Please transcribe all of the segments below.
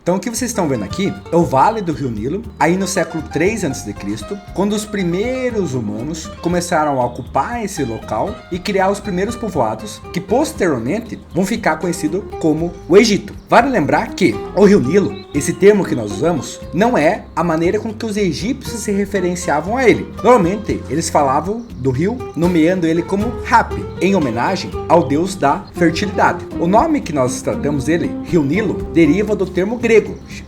Então o que vocês estão vendo aqui é o Vale do Rio Nilo, aí no século 3 a.C., quando os primeiros humanos começaram a ocupar esse local e criar os primeiros povoados, que posteriormente vão ficar conhecidos como o Egito. Vale lembrar que o Rio Nilo, esse termo que nós usamos, não é a maneira com que os egípcios se referenciavam a ele. Normalmente, eles falavam do rio, nomeando ele como Hapi, em homenagem ao deus da fertilidade. O nome que nós tratamos dele, Rio Nilo, deriva do termo grego,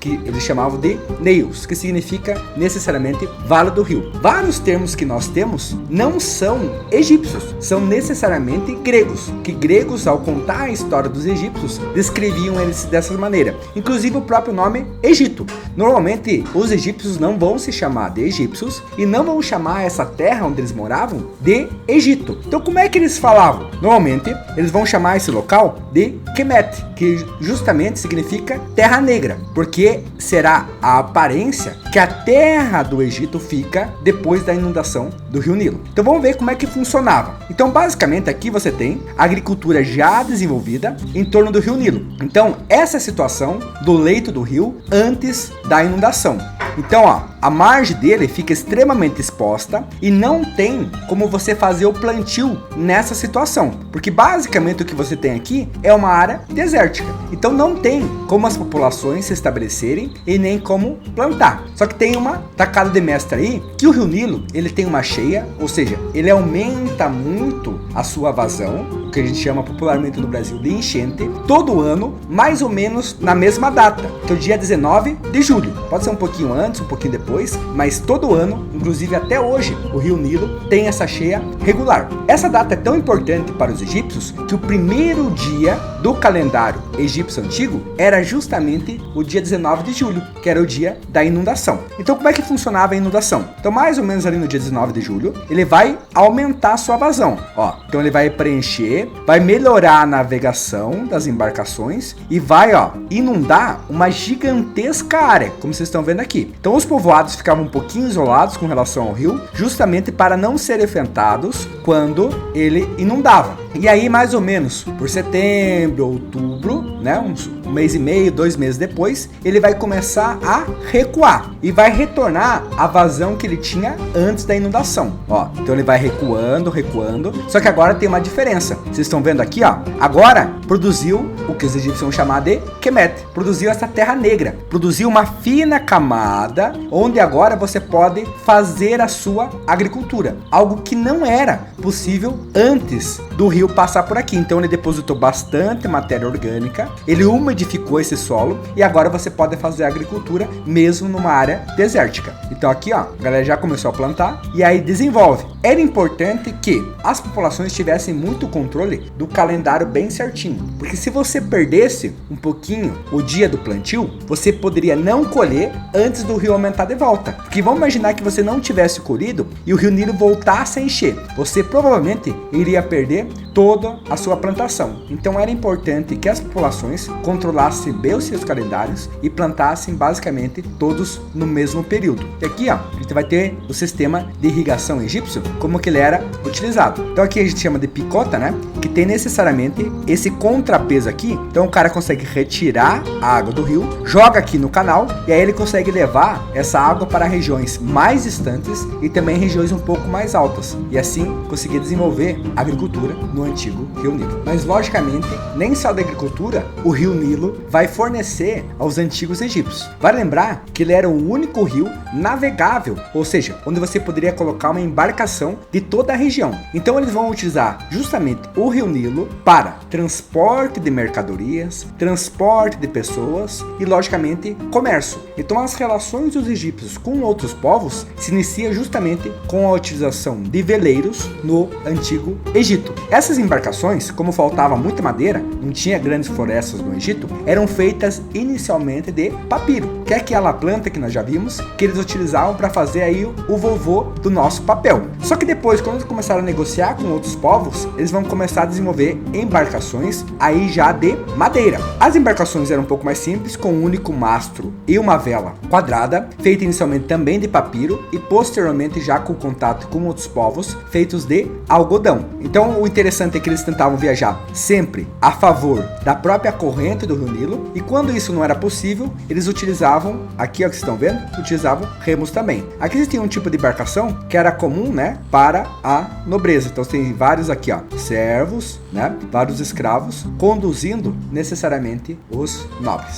que eles chamavam de Neos, que significa necessariamente Vale do Rio. Vários termos que nós temos não são egípcios, são necessariamente gregos, que gregos, ao contar a história dos egípcios, descreviam eles dessa maneira. Inclusive o próprio nome Egito. Normalmente, os egípcios não vão se chamar de egípcios e não vão chamar essa terra onde eles moravam de Egito. Então, como é que eles falavam? Normalmente, eles vão chamar esse local de Kemet, que justamente significa terra negra, porque será a aparência que a terra do Egito fica depois da inundação do Rio Nilo. Então, vamos ver como é que funcionava. Então, basicamente, aqui você tem a agricultura já desenvolvida em torno do Rio Nilo. Então, essa é a situação do leito do rio antes da inundação. Então, ó, a margem dele fica extremamente exposta e não tem como você fazer o plantio nessa situação, porque basicamente o que você tem aqui é uma área desértica. Então não tem como as populações se estabelecerem e nem como plantar. Só que tem uma tacada de mestre aí, que o Rio Nilo, ele tem uma cheia, ou seja, ele aumenta muito a sua vazão, o que a gente chama popularmente no Brasil de enchente, todo ano, mais ou menos na mesma data, que é o dia 19 de julho. Pode ser um pouquinho antes, um pouquinho depois, mas todo ano, inclusive até hoje, o Rio Nilo tem essa cheia regular. Essa data é tão importante para os egípcios que o primeiro dia do calendário egípcio antigo era justamente o dia 19 de julho, que era o dia da inundação. Então, como é que funcionava a inundação? Então, mais ou menos ali no dia 19 de julho, ele vai aumentar a sua vazão. Ó, então ele vai preencher, vai melhorar a navegação das embarcações e vai, ó, inundar uma gigantesca área, como vocês estão vendo aqui. Então, os povoados ficavam um pouquinho isolados com relação ao rio, justamente para não serem afetados quando ele inundava. E aí, mais ou menos por setembro, outubro, né, um mês e meio, 2 meses depois, ele vai começar a recuar e vai retornar à vazão que ele tinha antes da inundação. Ó, então ele vai recuando, só que agora tem uma diferença. Vocês estão vendo aqui, ó, agora produziu o que os egípcios vão chamar de Kemet, produziu essa terra negra, produziu uma fina camada onde agora você pode fazer a sua agricultura, algo que não era possível antes do rio passar por aqui. Então ele depositou bastante matéria orgânica, ele umidificou esse solo e agora você pode fazer a agricultura mesmo numa área desértica. Então aqui, ó, a galera já começou a plantar e aí desenvolve. Era importante que as populações tivessem muito controle do calendário bem certinho, porque se você perdesse um pouquinho o dia do plantio, você poderia não colher antes do rio aumentar de volta. Porque vamos imaginar que você não tivesse colhido e o Rio Nilo voltasse a encher, você provavelmente iria perder toda a sua plantação. Então era importante que as populações controlassem bem os seus calendários e plantassem basicamente todos no mesmo período. E aqui, ó, a gente vai ter o sistema de irrigação egípcio, como que ele era utilizado. Então aqui a gente chama de picota, né, que tem necessariamente esse contrapeso aqui. Então o cara consegue retirar a água do rio, joga aqui no canal e aí ele consegue levar essa água para regiões mais distantes e também regiões um pouco mais altas e assim conseguir desenvolver a agricultura no antigo Rio Nilo. Mas logicamente, nem só da agricultura o Rio Nilo vai fornecer aos antigos egípcios. Vale lembrar que ele era o único rio navegável, ou seja, onde você poderia colocar uma embarcação de toda a região. Então eles vão utilizar justamente o Rio Nilo para transporte de mercadorias, transporte de pessoas e logicamente comércio. Então as relações dos egípcios com outros povos se iniciam justamente com a utilização de veleiros no antigo Egito. Essas embarcações, como faltava muita madeira, não tinha grandes florestas no Egito, eram feitas inicialmente de papiro, que é aquela planta que nós já vimos, que eles utilizavam para fazer aí o vovô do nosso papel. Só que depois, quando eles começaram a negociar com outros povos, eles vão começar a desenvolver embarcações aí já de madeira. As embarcações eram um pouco mais simples, com um único mastro e uma vela quadrada, feita inicialmente também de papiro e posteriormente já com contato com outros povos, feitos de algodão. Então o interessante interessante é que eles tentavam viajar sempre a favor da própria corrente do Rio Nilo, e quando isso não era possível, eles utilizavam, aqui ó, que vocês estão vendo, utilizavam remos também. Aqui vocês têm um tipo de embarcação que era comum, né, para a nobreza. Então tem vários aqui, ó, servos, né, vários escravos conduzindo necessariamente os nobres.